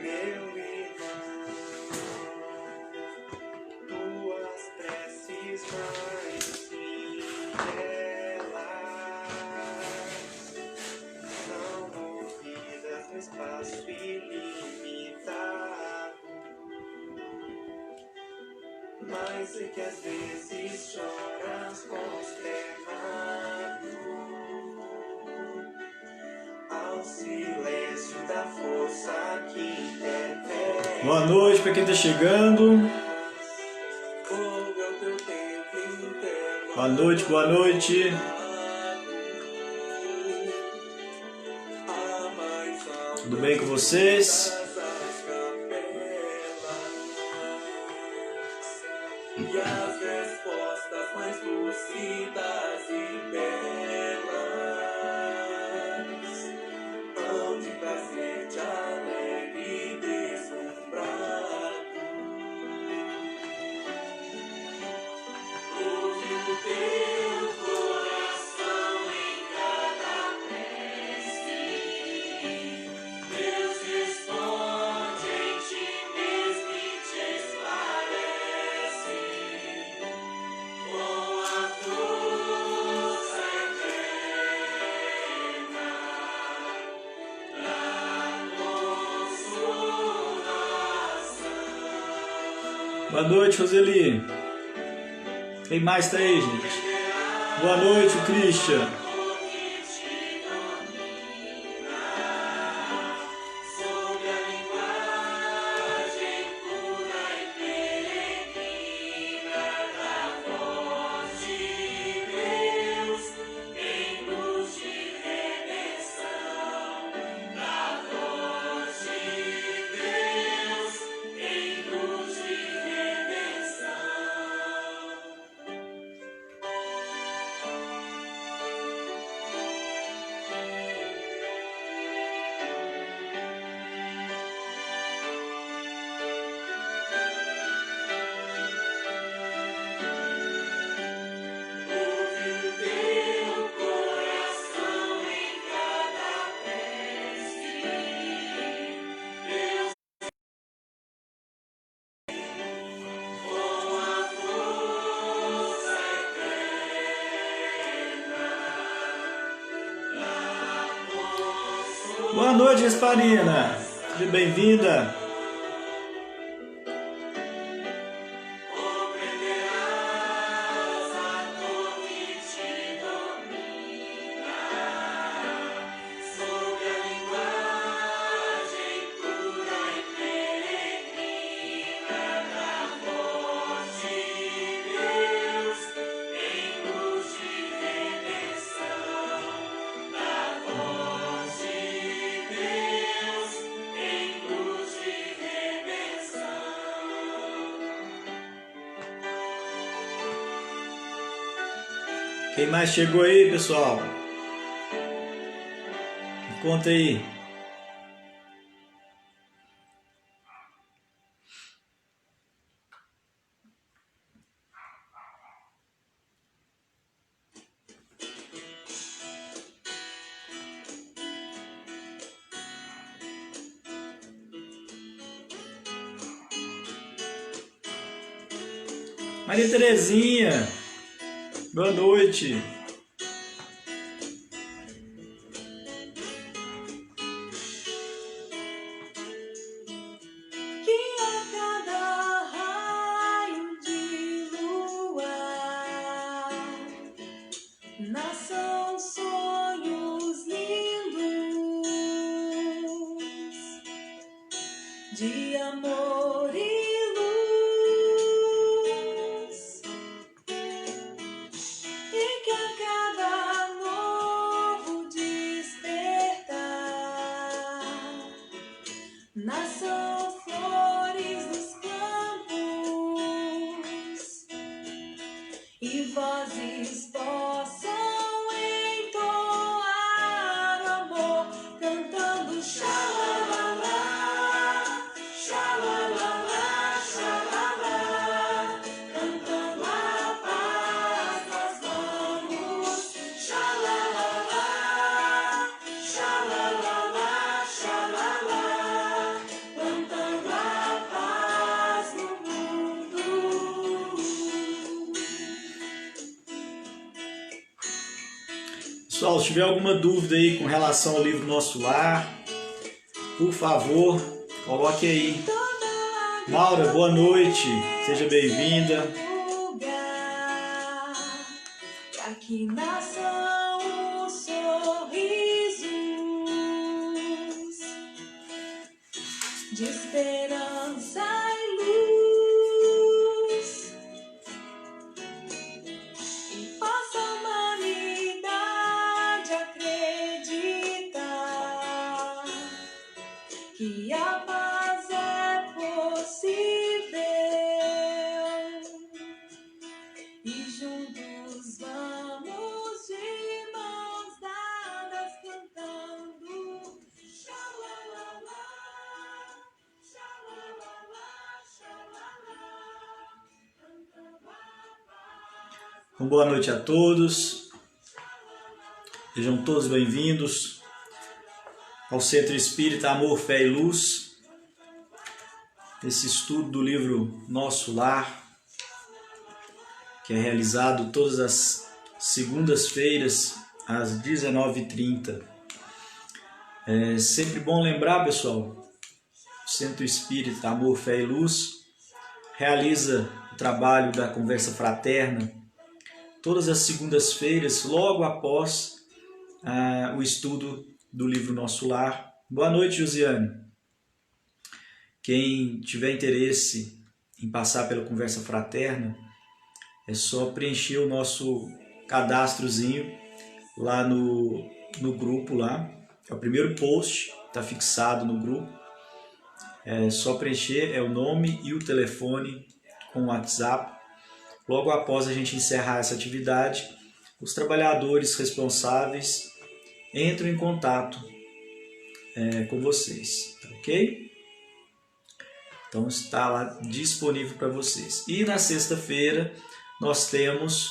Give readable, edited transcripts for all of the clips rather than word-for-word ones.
meu irmão, tuas preces mais singelas são ouvidas no espaço ilimitado, mas sei que às vezes choras consternado ao silêncio da força que interfere. Boa noite para quem está chegando. Boa noite, boa noite. Tudo bem com vocês? E as respostas mais lúcidas e belas hão de trazer-te alegre e deslumbrado. Ouve o teu coração em cada prece, Deus responde em ti mesmo e te esclarece com a força eterna da consolação. Boa noite, Roseli. Quem mais está aí, gente? Boa noite, Christian. Sob a linguagem pura e peregrina da voz de Deus em luz de redenção, da voz de Deus em luz de redenção. Ouve o teu coração em cada prece, Deus com a força eterna da consolação. Boa noite, Esparina. Seja bem-vinda. Compreenderás a dor que te domina, sob a linguagem pura e peregrina da voz de Deus em luz de redenção, da voz de Deus em luz de redenção. Quem mais chegou aí, pessoal? Me conta aí. Maria Terezinha, boa noite. Que a cada raio de lua nasçam sonhos lindos de amor e luz, e que a cada novo despertar nasçam flores dos campos e vozes possam entoar amor, cantando xalala, xalala, Pessoal, se tiver alguma dúvida aí com relação ao livro Nosso Lar, por favor, coloque aí. Maura, boa noite, seja bem-vinda. Aqui nasçam os sorrisos de esperança e luz, e faça a humanidade acreditar que a paz é possível e juntos vamos de mãos dadas cantando xalalala, xalalala, xalalá, cantando a paz. Boa noite a todos, sejam todos bem-vindos ao Centro Espírita Amor, Fé e Luz, esse estudo do livro Nosso Lar, que é realizado todas as segundas-feiras às 19h30. É sempre bom lembrar, pessoal, o Centro Espírita Amor, Fé e Luz realiza o trabalho da conversa fraterna todas as segundas-feiras, logo após o estudo do livro Nosso Lar. Boa noite, Josiane. Quem tiver interesse em passar pela conversa fraterna, é só preencher o nosso cadastrozinho lá no grupo lá. É o primeiro post, está fixado no grupo. É só preencher, é o nome e o telefone com o WhatsApp. Logo após a gente encerrar essa atividade, os trabalhadores responsáveis entram em contato com vocês, ok? Então está lá disponível para vocês. E na sexta-feira nós temos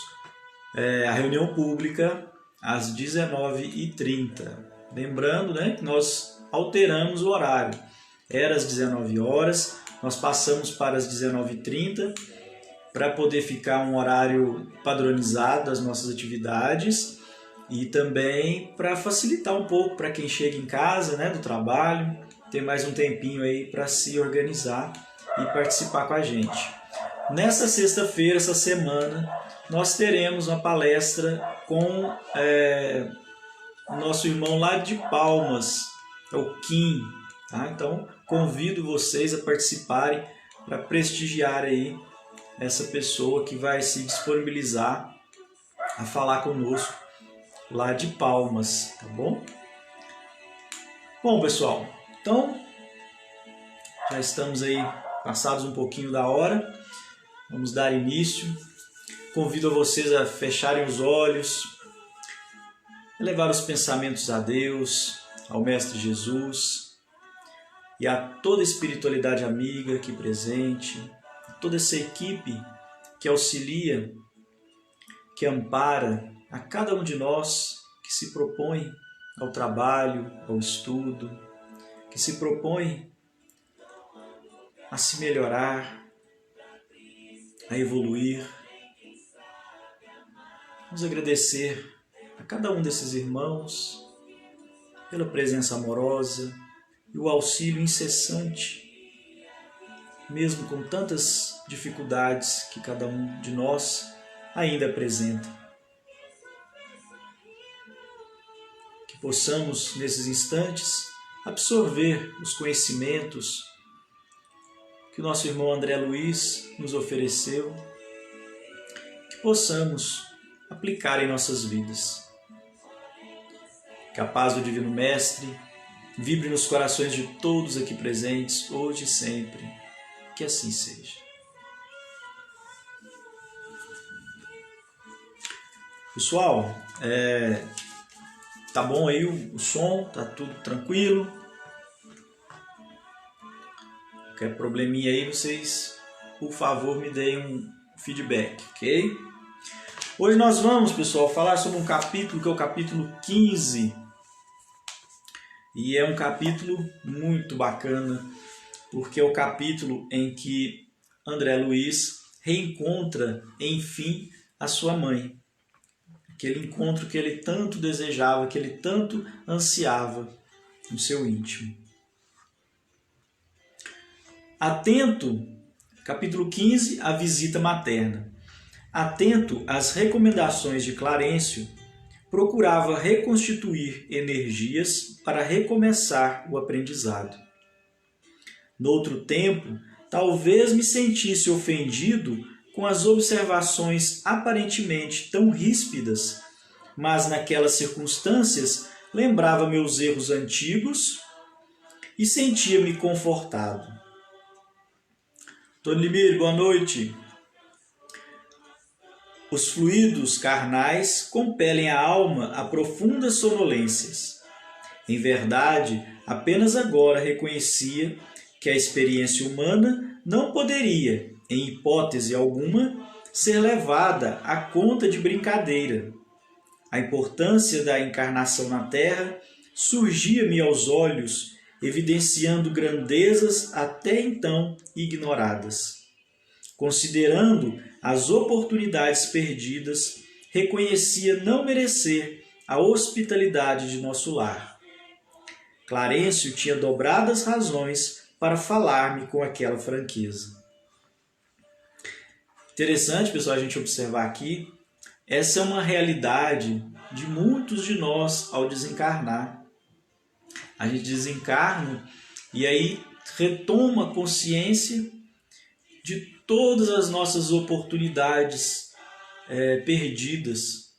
a reunião pública às 19h30. Lembrando, né, que nós alteramos o horário. Era às 19 horas, nós passamos para as 19h30 para poder ficar um horário padronizado das nossas atividades e também para facilitar um pouco para quem chega em casa, né, do trabalho, ter mais um tempinho aí para se organizar e participar com a gente. Nessa sexta-feira, essa semana, nós teremos uma palestra com o nosso irmão lá de Palmas, é o Kim. Tá? Então, convido vocês a participarem para prestigiar aí essa pessoa que vai se disponibilizar a falar conosco lá de Palmas, tá bom? Bom, pessoal, então já estamos aí passados um pouquinho da hora. Vamos dar início. Convido a vocês a fecharem os olhos, elevar os pensamentos a Deus, ao Mestre Jesus e a toda a espiritualidade amiga aqui presente, a toda essa equipe que auxilia, que ampara a cada um de nós que se propõe ao trabalho, ao estudo, que se propõe a se melhorar, a evoluir. Vamos agradecer a cada um desses irmãos pela presença amorosa e o auxílio incessante, mesmo com tantas dificuldades que cada um de nós ainda apresenta. Que possamos, nesses instantes, absorver os conhecimentos que o nosso irmão André Luiz nos ofereceu, que possamos aplicar em nossas vidas. Que a paz do Divino Mestre vibre nos corações de todos aqui presentes, hoje e sempre. Que assim seja. Pessoal, tá bom aí o som? Tá tudo tranquilo? Qualquer probleminha aí, vocês, por favor, me deem um feedback, ok? Hoje nós vamos, pessoal, falar sobre um capítulo que é o capítulo 15. E é um capítulo muito bacana, porque é o capítulo em que André Luiz reencontra, enfim, a sua mãe, aquele encontro que ele tanto desejava, que ele tanto ansiava no seu íntimo. Atento, capítulo 15, a visita materna. Atento às recomendações de Clarencio, procurava reconstituir energias para recomeçar o aprendizado. Noutro tempo, talvez me sentisse ofendido com as observações aparentemente tão ríspidas, mas naquelas circunstâncias lembrava meus erros antigos e sentia-me confortado. Tony Limir, boa noite. Os fluidos carnais compelem a alma a profundas sonolências. Em verdade, apenas agora reconhecia que a experiência humana não poderia, em hipótese alguma, ser levada à conta de brincadeira. A importância da encarnação na Terra surgia-me aos olhos, evidenciando grandezas até então ignoradas. Considerando as oportunidades perdidas, reconhecia não merecer a hospitalidade de nosso lar. Clarencio tinha dobradas razões para falar-me com aquela franqueza. Interessante, pessoal, a gente observar aqui, essa é uma realidade de muitos de nós ao desencarnar. A gente desencarna e aí retoma a consciência de todas as nossas oportunidades perdidas,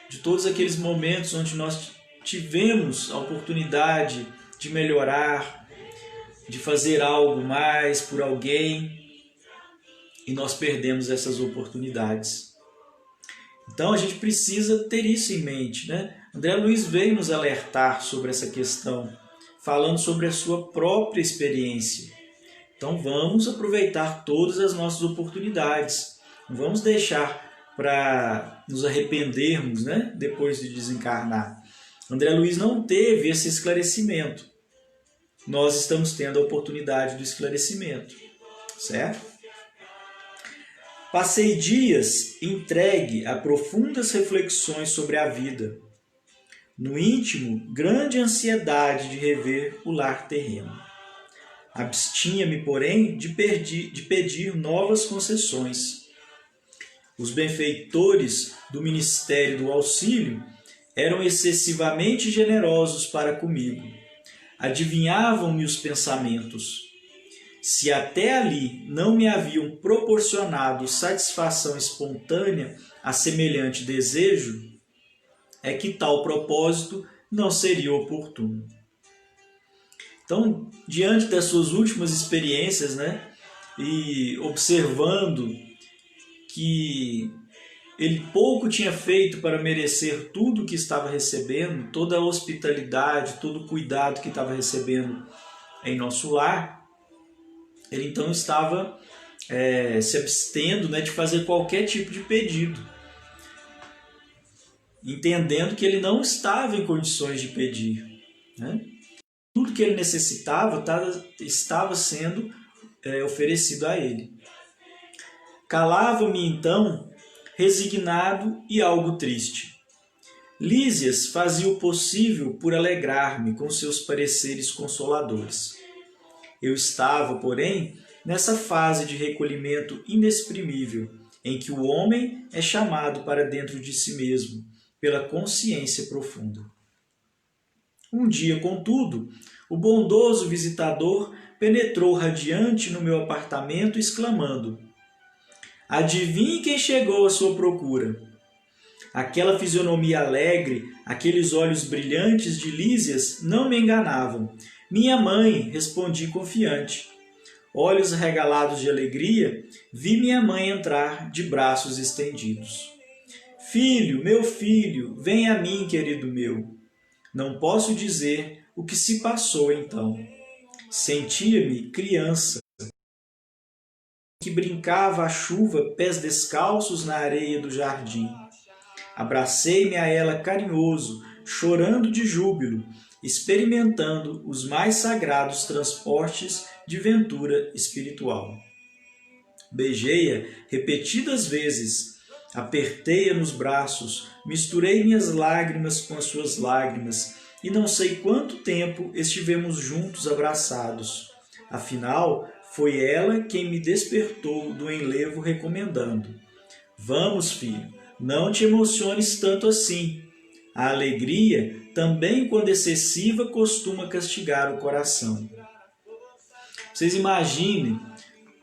de todos aqueles momentos onde nós tivemos a oportunidade de melhorar, de fazer algo mais por alguém, e nós perdemos essas oportunidades. Então a gente precisa ter isso em mente, né? André Luiz veio nos alertar sobre essa questão, falando sobre a sua própria experiência. Então vamos aproveitar todas as nossas oportunidades. Não vamos deixar para nos arrependermos, né, depois de desencarnar. André Luiz não teve esse esclarecimento. Nós estamos tendo a oportunidade do esclarecimento, certo? Passei dias entregue a profundas reflexões sobre a vida. No íntimo, grande ansiedade de rever o lar terreno. Abstinha-me, porém, de pedir novas concessões. Os benfeitores do Ministério do Auxílio eram excessivamente generosos para comigo. Adivinhavam-me os pensamentos. Se até ali não me haviam proporcionado satisfação espontânea a semelhante desejo, é que tal propósito não seria oportuno. Então, diante das suas últimas experiências, né, e observando que ele pouco tinha feito para merecer tudo o que estava recebendo, toda a hospitalidade, todo o cuidado que estava recebendo em nosso lar, ele então estava se abstendo, né, de fazer qualquer tipo de pedido, entendendo que ele não estava em condições de pedir, né? Tudo que ele necessitava estava sendo oferecido a ele. Calava-me então, resignado e algo triste. Lísias fazia o possível por alegrar-me com seus pareceres consoladores. Eu estava, porém, nessa fase de recolhimento inexprimível, em que o homem é chamado para dentro de si mesmo, pela consciência profunda. Um dia, contudo, o bondoso visitador penetrou radiante no meu apartamento, exclamando: "Adivinhe quem chegou à sua procura?" Aquela fisionomia alegre, aqueles olhos brilhantes de Lísias não me enganavam. "Minha mãe", respondi confiante. Olhos regalados de alegria, vi minha mãe entrar de braços estendidos. "Filho, meu filho, vem a mim, querido meu." Não posso dizer o que se passou então. Sentia-me criança, que brincava à chuva, pés descalços na areia do jardim. Abracei-me a ela carinhoso, chorando de júbilo, experimentando os mais sagrados transportes de ventura espiritual. Beijei-a repetidas vezes, Apertei-a nos braços, misturei minhas lágrimas com as suas lágrimas, e não sei quanto tempo estivemos juntos abraçados. Afinal, foi ela quem me despertou do enlevo recomendando: vamos, filho, não te emociones tanto assim. A alegria, também quando excessiva, costuma castigar o coração. Vocês imaginem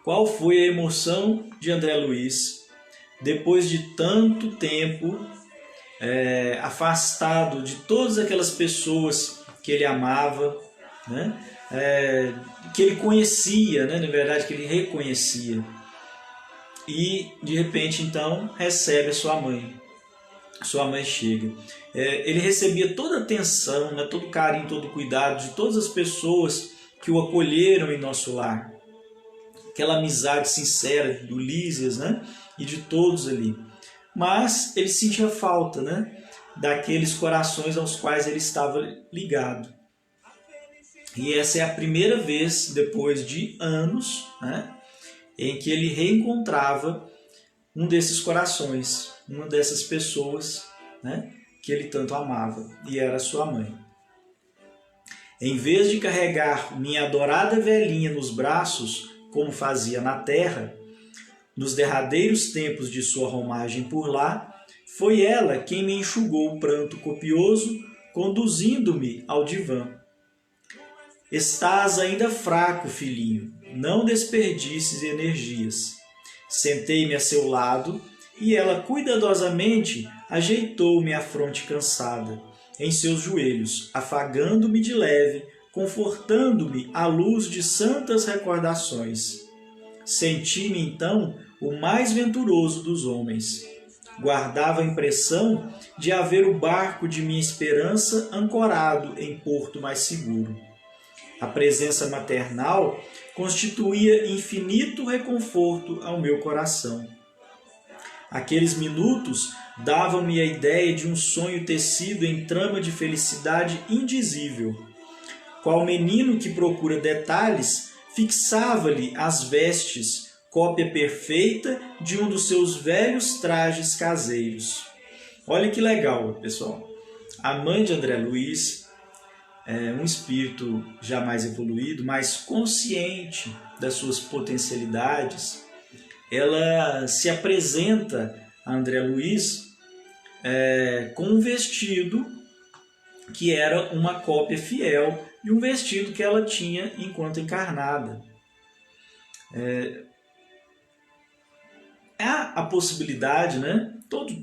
qual foi a emoção de André Luiz depois de tanto tempo afastado de todas aquelas pessoas que ele amava, né? Que ele conhecia, né? Na verdade, que ele reconhecia. E, de repente, então, recebe a sua mãe. Sua mãe chega. Ele recebia toda a atenção, né? Todo o carinho, todo o cuidado de todas as pessoas que o acolheram em nosso lar. Aquela amizade sincera do Lísias, né? E de todos ali. Mas ele sentia falta, né? Daqueles corações aos quais ele estava ligado. E essa é a primeira vez, depois de anos, né? Em que ele reencontrava um desses corações, uma dessas pessoas, né? Que ele tanto amava, e era sua mãe. Em vez de carregar minha adorada velhinha nos braços, como fazia na terra, nos derradeiros tempos de sua romagem por lá, foi ela quem me enxugou o pranto copioso, conduzindo-me ao divã. Estás ainda fraco, filhinho, não desperdices energias. Sentei-me a seu lado e ela cuidadosamente ajeitou-me a fronte cansada, em seus joelhos, afagando-me de leve, confortando-me à luz de santas recordações. Senti-me então o mais venturoso dos homens. Guardava a impressão de haver o barco de minha esperança ancorado em porto mais seguro. A presença maternal constituía infinito reconforto ao meu coração. Aqueles minutos davam-me a ideia de um sonho tecido em trama de felicidade indizível. Qual menino que procura detalhes, fixava-lhe as vestes, cópia perfeita de um dos seus velhos trajes caseiros. Olha que legal, pessoal. A mãe de André Luiz é um espírito já mais evoluído, mais consciente das suas potencialidades. Ela se apresenta a André Luiz com um vestido que era uma cópia fiel de um vestido que ela tinha enquanto encarnada. Há a possibilidade, né,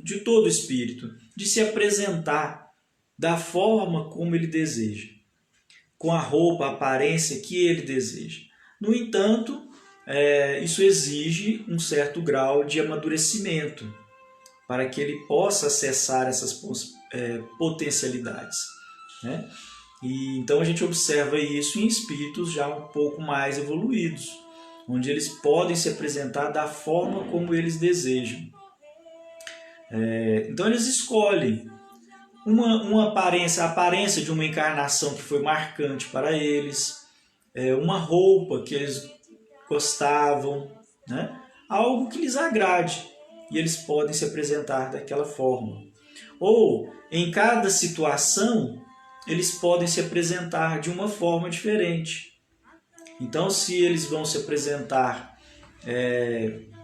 de todo espírito de se apresentar da forma como ele deseja, com a roupa, a aparência que ele deseja. No entanto, isso exige um certo grau de amadurecimento para que ele possa acessar essas potencialidades, né? E então a gente observa isso em espíritos já um pouco mais evoluídos, onde eles podem se apresentar da forma como eles desejam. Então eles escolhem uma aparência, a aparência de uma encarnação que foi marcante para eles, uma roupa que eles gostavam, né? Algo que lhes agrade, e eles podem se apresentar daquela forma. Ou, em cada situação, eles podem se apresentar de uma forma diferente. Então, se eles vão se apresentar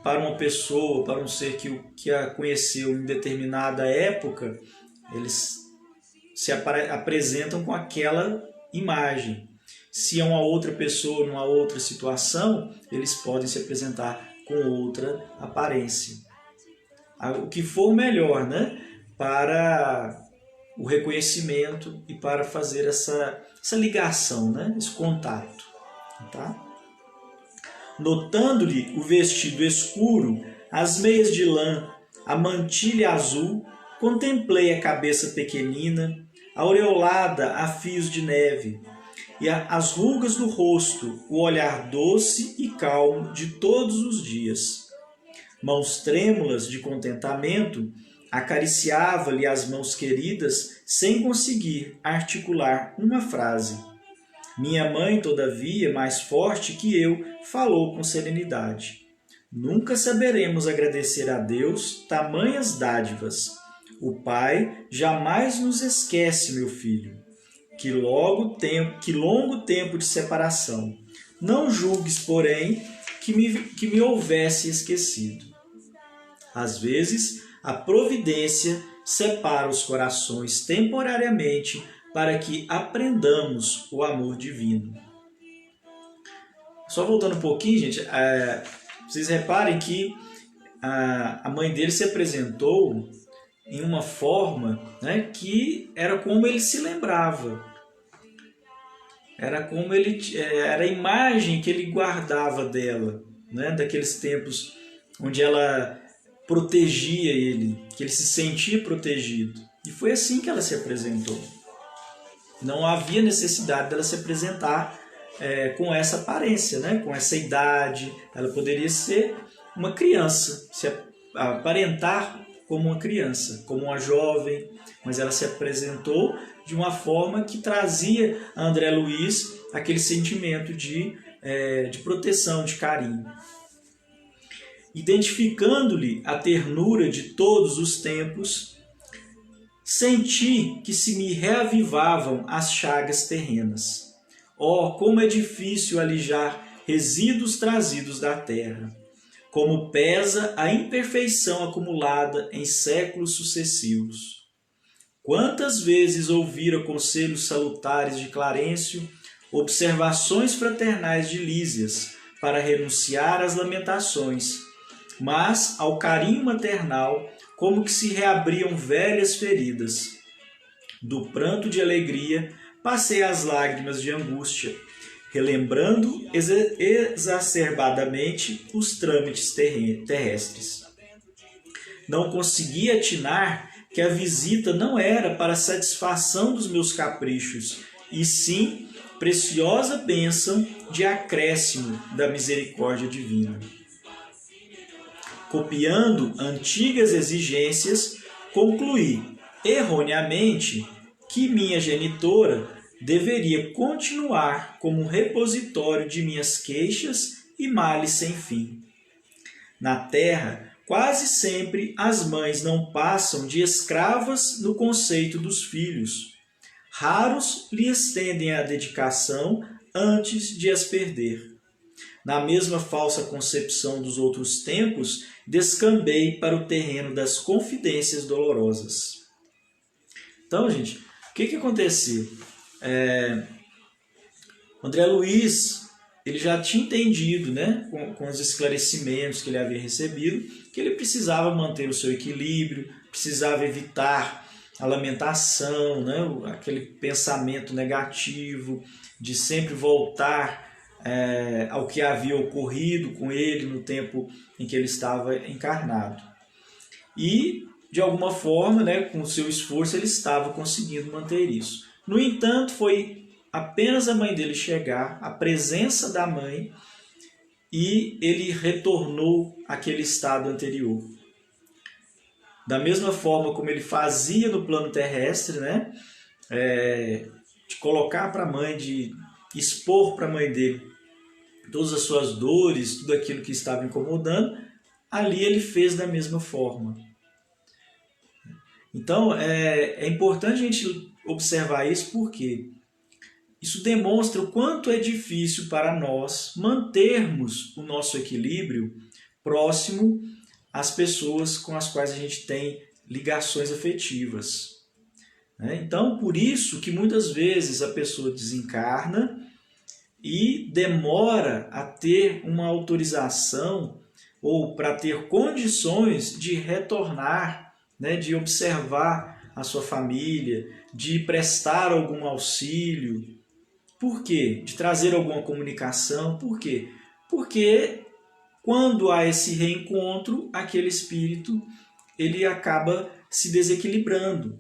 para uma pessoa, para um ser que a conheceu em determinada época, eles se apresentam com aquela imagem. Se é uma outra pessoa, numa outra situação, eles podem se apresentar com outra aparência. O que for melhor, né? Para o reconhecimento e para fazer essa ligação, né? Esse contato. Tá? Notando-lhe o vestido escuro, as meias de lã, a mantilha azul, contemplei a cabeça pequenina, aureolada a fios de neve, e as rugas do rosto, o olhar doce e calmo de todos os dias. Mãos trêmulas de contentamento, acariciava-lhe as mãos queridas sem conseguir articular uma frase. Minha mãe, todavia, mais forte que eu, falou com serenidade. Nunca saberemos agradecer a Deus tamanhas dádivas. O Pai jamais nos esquece, meu filho. Que longo tempo de separação. Não julgues, porém, que me houvesse esquecido. Às vezes, a providência separa os corações temporariamente para que aprendamos o amor divino. Só voltando um pouquinho, gente, vocês reparem que a mãe dele se apresentou em uma forma, né, que era como ele se lembrava. Era como era a imagem que ele guardava dela, né, daqueles tempos onde ela protegia ele, que ele se sentia protegido. E foi assim que ela se apresentou. Não havia necessidade dela se apresentar com essa aparência, né? Com essa idade. Ela poderia ser uma criança, se aparentar como uma criança, como uma jovem, mas ela se apresentou de uma forma que trazia a André Luiz aquele sentimento de proteção, de carinho. Identificando-lhe a ternura de todos os tempos, senti que se me reavivavam as chagas terrenas. Oh, como é difícil alijar resíduos trazidos da terra! Como pesa a imperfeição acumulada em séculos sucessivos! Quantas vezes ouvira conselhos salutares de Clarencio, observações fraternais de Lísias, para renunciar às lamentações, mas ao carinho maternal, como que se reabriam velhas feridas. Do pranto de alegria, passei às lágrimas de angústia, relembrando exacerbadamente os trâmites terrestres. Não conseguia atinar que a visita não era para a satisfação dos meus caprichos, e sim preciosa bênção de acréscimo da misericórdia divina. Copiando antigas exigências, concluí, erroneamente, que minha genitora deveria continuar como um repositório de minhas queixas e males sem fim. Na terra, quase sempre as mães não passam de escravas no conceito dos filhos. Raros lhe estendem a dedicação antes de as perder. Na mesma falsa concepção dos outros tempos, descambei para o terreno das confidências dolorosas. Então, gente, o que aconteceu? André Luiz, ele já tinha entendido, né, com os esclarecimentos que ele havia recebido, que ele precisava manter o seu equilíbrio, precisava evitar a lamentação, né, aquele pensamento negativo, de sempre voltar ao que havia ocorrido com ele no tempo em que ele estava encarnado. E, de alguma forma, né, com o seu esforço, ele estava conseguindo manter isso. No entanto, foi apenas a mãe dele chegar, a presença da mãe, e ele retornou àquele estado anterior. Da mesma forma como ele fazia no plano terrestre, né, de colocar para a mãe, de expor para a mãe dele todas as suas dores, tudo aquilo que estava incomodando, ali ele fez da mesma forma. Então, é importante a gente observar isso, porque isso demonstra o quanto é difícil para nós mantermos o nosso equilíbrio próximo às pessoas com as quais a gente tem ligações afetivas. Então, por isso que muitas vezes a pessoa desencarna e demora a ter uma autorização ou para ter condições de retornar, né, de observar a sua família, de prestar algum auxílio. Por quê? De trazer alguma comunicação. Por quê? Porque quando há esse reencontro, aquele espírito ele acaba se desequilibrando.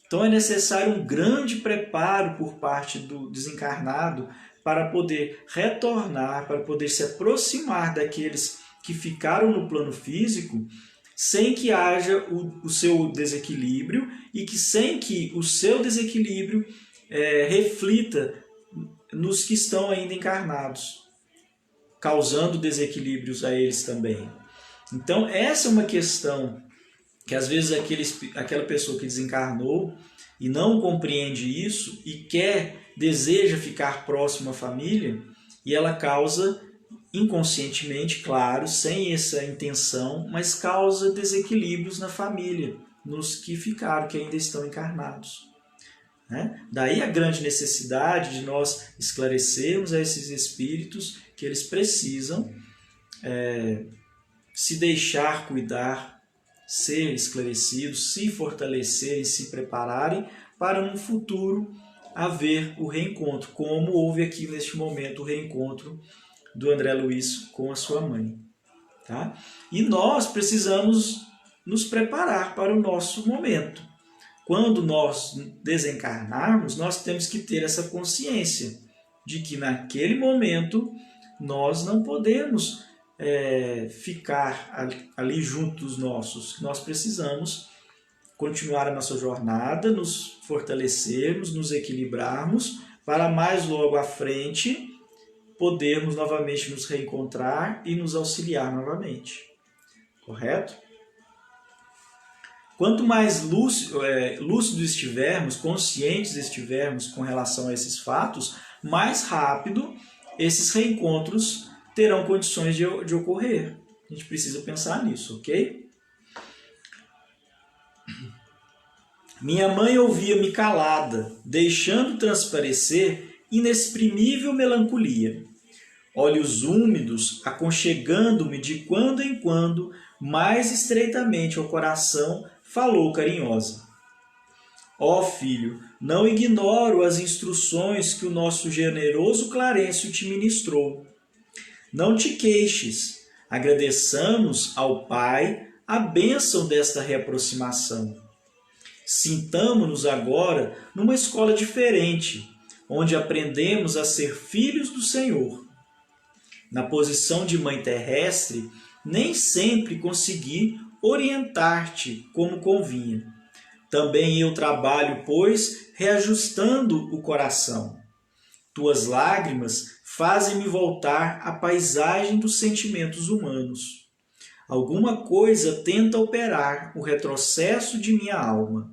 Então é necessário um grande preparo por parte do desencarnado para poder retornar, para poder se aproximar daqueles que ficaram no plano físico, sem que haja o seu desequilíbrio e sem que o seu desequilíbrio reflita nos que estão ainda encarnados. causando desequilíbrios a eles também. Então, essa é uma questão que às vezes aquela pessoa que desencarnou e não compreende isso e deseja ficar próximo à família, e ela causa inconscientemente, claro, sem essa intenção, mas causa desequilíbrios na família, nos que ficaram, que ainda estão encarnados. Né? Daí a grande necessidade de nós esclarecermos a esses espíritos que eles precisam se deixar cuidar, ser esclarecidos, se fortalecerem, se prepararem para no futuro haver o reencontro, como houve aqui neste momento o reencontro do André Luiz com a sua mãe. Tá? E nós precisamos nos preparar para o nosso momento. Quando nós desencarnarmos, nós temos que ter essa consciência de que naquele momento nós não podemos ficar ali junto dos nossos. Nós precisamos continuar a nossa jornada, nos fortalecermos, nos equilibrarmos, para mais logo à frente podermos novamente nos reencontrar e nos auxiliar novamente. Correto? Quanto mais lúcidos estivermos, conscientes estivermos com relação a esses fatos, mais rápido esses reencontros terão condições de ocorrer. A gente precisa pensar nisso, ok? Minha mãe ouvia-me calada, deixando transparecer inexprimível melancolia. Olhos úmidos, aconchegando-me de quando em quando, mais estreitamente ao coração, falou carinhosa. Ó filho, não ignoro as instruções que o nosso generoso Clarencio te ministrou. Não te queixes, agradeçamos ao Pai a bênção desta reaproximação. Sintamo-nos agora numa escola diferente, onde aprendemos a ser filhos do Senhor. Na posição de mãe terrestre, nem sempre consegui orientar-te como convinha. Também eu trabalho, pois, reajustando o coração. Tuas lágrimas fazem-me voltar à paisagem dos sentimentos humanos. Alguma coisa tenta operar o retrocesso de minha alma.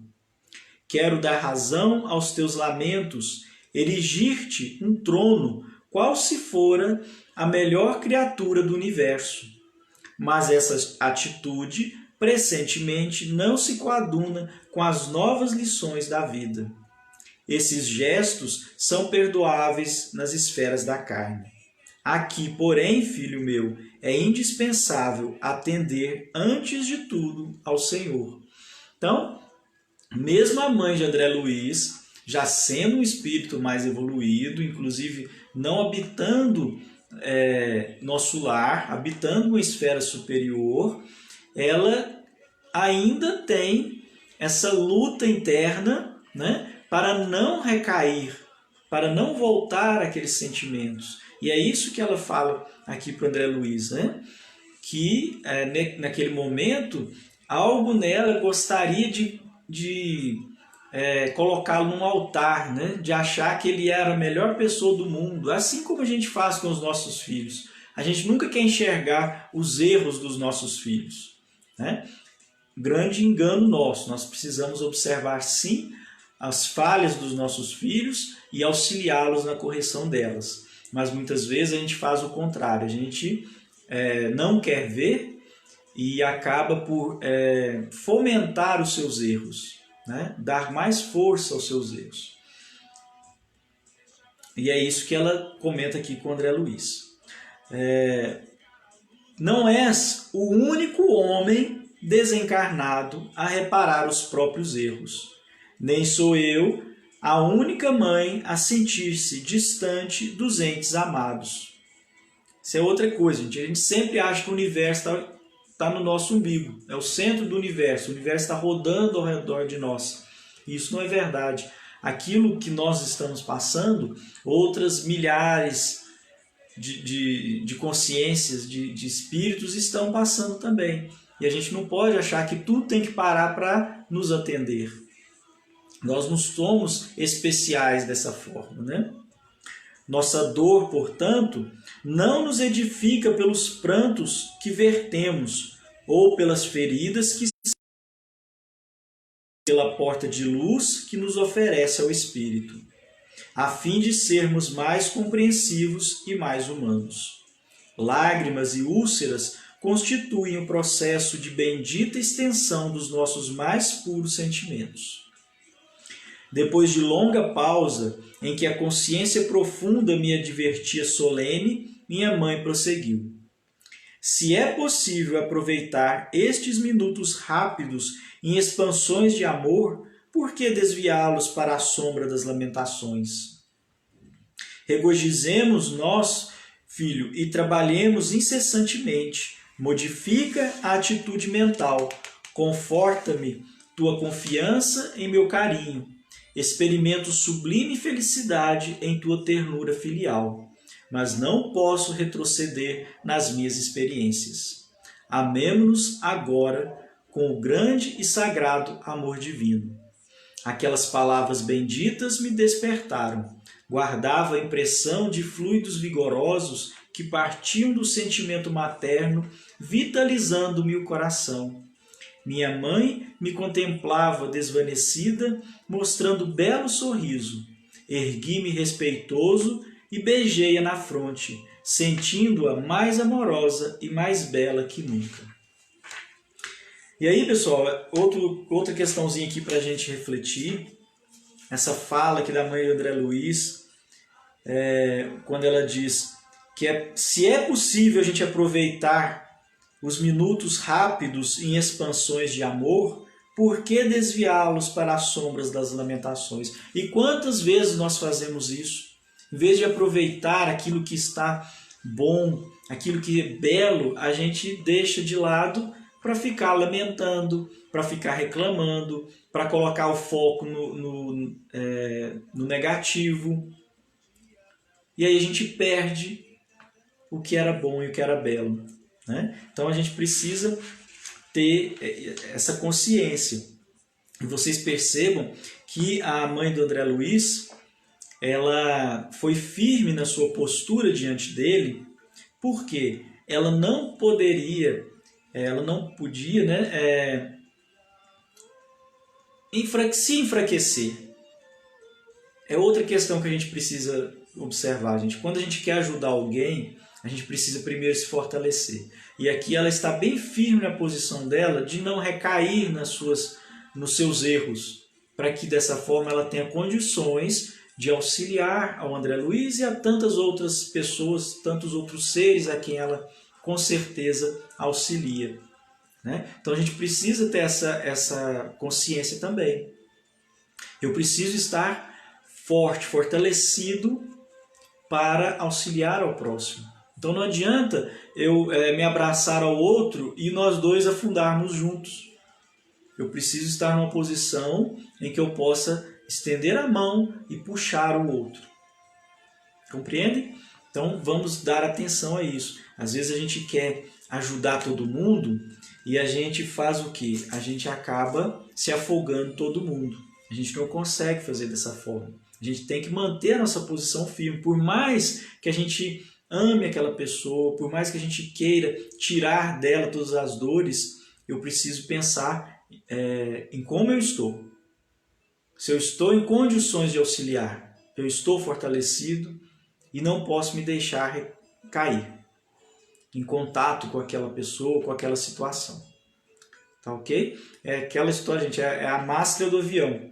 Quero dar razão aos teus lamentos, erigir-te um trono, qual se fora a melhor criatura do universo. Mas essa atitude, pressentemente, não se coaduna com as novas lições da vida. Esses gestos são perdoáveis nas esferas da carne. Aqui, porém, filho meu, é indispensável atender, antes de tudo, ao Senhor. Então, mesmo a mãe de André Luiz, já sendo um espírito mais evoluído, inclusive não habitando nosso lar, habitando uma esfera superior, ela ainda tem essa luta interna, né, para não recair, para não voltar àqueles sentimentos. E é isso que ela fala aqui para o André Luiz, né? Que naquele momento algo nela gostaria de colocá-lo num altar, né? De achar que ele era a melhor pessoa do mundo, assim como a gente faz com os nossos filhos. A gente nunca quer enxergar os erros dos nossos filhos, né? Grande engano nosso. Nós precisamos observar, sim, as falhas dos nossos filhos e auxiliá-los na correção delas. Mas muitas vezes a gente faz o contrário. A gente não quer ver e acaba por fomentar os seus erros, né? Dar mais força aos seus erros. E é isso que ela comenta aqui com o André Luiz. Não és o único homem desencarnado a reparar os próprios erros. Nem sou eu a única mãe a sentir-se distante dos entes amados. Isso é outra coisa, gente. A gente sempre acha que o universo está no nosso umbigo. É o centro do universo. O universo está rodando ao redor de nós. Isso não é verdade. Aquilo que nós estamos passando, outras milhares de consciências, de espíritos estão passando também. E a gente não pode achar que tudo tem que parar para nos atender. Nós não somos especiais dessa forma, né? Nossa dor, portanto, não nos edifica pelos prantos que vertemos ou pelas feridas que pela porta de luz que nos oferece ao Espírito, a fim de sermos mais compreensivos e mais humanos. Lágrimas e úlceras constituem o processo de bendita extensão dos nossos mais puros sentimentos. Depois de longa pausa, em que a consciência profunda me advertia solene, minha mãe prosseguiu. Se é possível aproveitar estes minutos rápidos em expansões de amor, por que desviá-los para a sombra das lamentações? Regozijemos nós, filho, e trabalhemos incessantemente. Modifica a atitude mental. Conforta-me tua confiança em meu carinho. Experimento sublime felicidade em tua ternura filial, mas não posso retroceder nas minhas experiências. Amemo-nos agora com o grande e sagrado amor divino. Aquelas palavras benditas me despertaram. Guardava a impressão de fluidos vigorosos que partiam do sentimento materno, vitalizando-me o coração. Minha mãe me contemplava desvanecida, mostrando belo sorriso. Ergui-me respeitoso e beijei-a na fronte, sentindo-a mais amorosa e mais bela que nunca. E aí, pessoal, outra questãozinha aqui para a gente refletir. Essa fala aqui da mãe de André Luiz, quando ela diz que se é possível a gente aproveitar os minutos rápidos em expansões de amor, por que desviá-los para as sombras das lamentações? E quantas vezes nós fazemos isso? Em vez de aproveitar aquilo que está bom, aquilo que é belo, a gente deixa de lado para ficar lamentando, para ficar reclamando, para colocar o foco no negativo. E aí a gente perde o que era bom e o que era belo, né? Então a gente precisa ter essa consciência. E vocês percebam que a mãe do André Luiz, ela foi firme na sua postura diante dele, porque ela não podia, né, se enfraquecer. É outra questão que a gente precisa observar, gente. Quando a gente quer ajudar alguém, a gente precisa primeiro se fortalecer. E aqui ela está bem firme na posição dela de não recair nos seus erros, para que dessa forma ela tenha condições de auxiliar ao André Luiz e a tantas outras pessoas, tantos outros seres a quem ela com certeza auxilia, né? Então a gente precisa ter essa consciência também. Eu preciso estar forte, fortalecido para auxiliar ao próximo. Então não adianta eu me abraçar ao outro e nós dois afundarmos juntos. Eu preciso estar numa posição em que eu possa estender a mão e puxar o outro. Compreende? Então vamos dar atenção a isso. Às vezes a gente quer ajudar todo mundo e a gente faz o quê? A gente acaba se afogando todo mundo. A gente não consegue fazer dessa forma. A gente tem que manter a nossa posição firme. Por mais que a gente ame aquela pessoa, por mais que a gente queira tirar dela todas as dores, eu preciso pensar em como eu estou. Se eu estou em condições de auxiliar, eu estou fortalecido e não posso me deixar cair em contato com aquela pessoa, com aquela situação. Tá ok? É aquela história, gente, é a máscara do avião.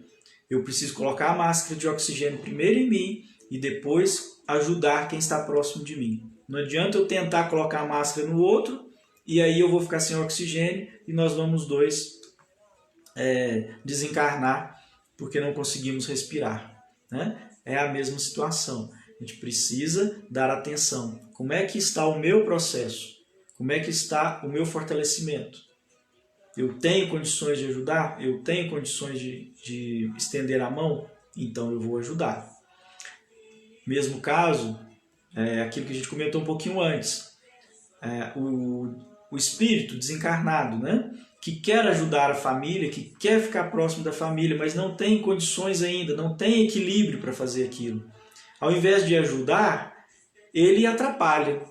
Eu preciso colocar a máscara de oxigênio primeiro em mim e depois ajudar quem está próximo de mim. Não adianta eu tentar colocar a máscara no outro e aí eu vou ficar sem oxigênio e nós vamos dois desencarnar porque não conseguimos respirar, né? É a mesma situação. A gente precisa dar atenção. Como é que está o meu processo? Como é que está o meu fortalecimento? Eu tenho condições de ajudar? Eu tenho condições de estender a mão? Então eu vou ajudar. Mesmo caso, aquilo que a gente comentou um pouquinho antes. O espírito desencarnado, né? Que quer ajudar a família, que quer ficar próximo da família, mas não tem condições ainda, não tem equilíbrio para fazer aquilo. Ao invés de ajudar, ele atrapalha.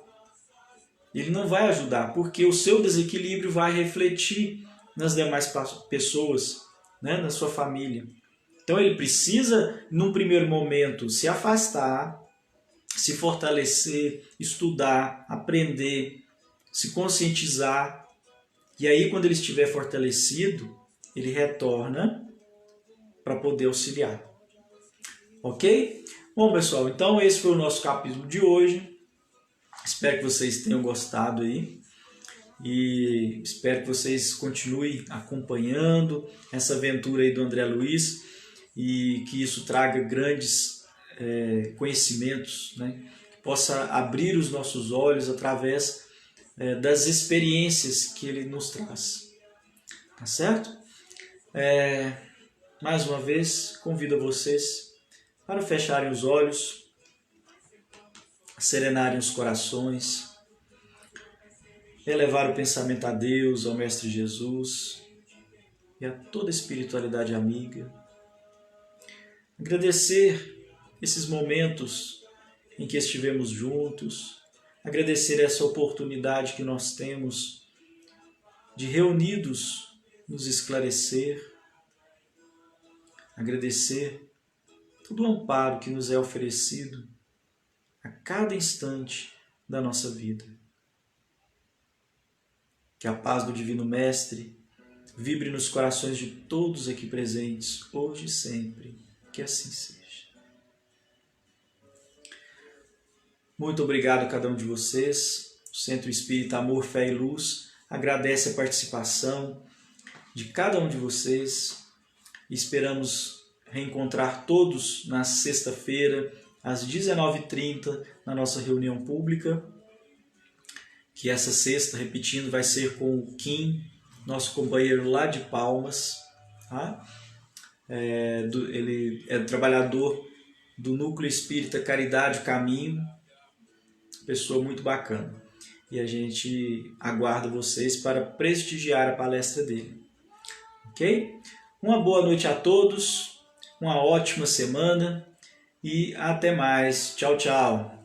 Ele não vai ajudar, porque o seu desequilíbrio vai refletir nas demais pessoas, né, na sua família. Então ele precisa, num primeiro momento, se afastar, se fortalecer, estudar, aprender, se conscientizar. E aí, quando ele estiver fortalecido, ele retorna para poder auxiliar. Ok? Bom, pessoal, então esse foi o nosso capítulo de hoje. Espero que vocês tenham gostado aí. E espero que vocês continuem acompanhando essa aventura aí do André Luiz e que isso traga grandes conhecimentos, né? Que possa abrir os nossos olhos através das experiências que ele nos traz. Tá certo? Mais uma vez, convido vocês para fecharem os olhos, serenarem os corações, elevar o pensamento a Deus, ao Mestre Jesus e a toda a espiritualidade amiga. Agradecer esses momentos em que estivemos juntos, agradecer essa oportunidade que nós temos de reunidos nos esclarecer, agradecer todo o amparo que nos é oferecido a cada instante da nossa vida. Que a paz do Divino Mestre vibre nos corações de todos aqui presentes, hoje e sempre. Que assim seja. Muito obrigado a cada um de vocês. O Centro Espírita Amor, Fé e Luz agradece a participação de cada um de vocês. Esperamos reencontrar todos na sexta-feira, às 19h30, na nossa reunião pública. Que essa sexta, repetindo, vai ser com o Kim, nosso companheiro lá de Palmas. Tá? Ele é trabalhador do Núcleo Espírita Caridade Caminho, pessoa muito bacana. E a gente aguarda vocês para prestigiar a palestra dele. Ok? Uma boa noite a todos, uma ótima semana e até mais. Tchau, tchau.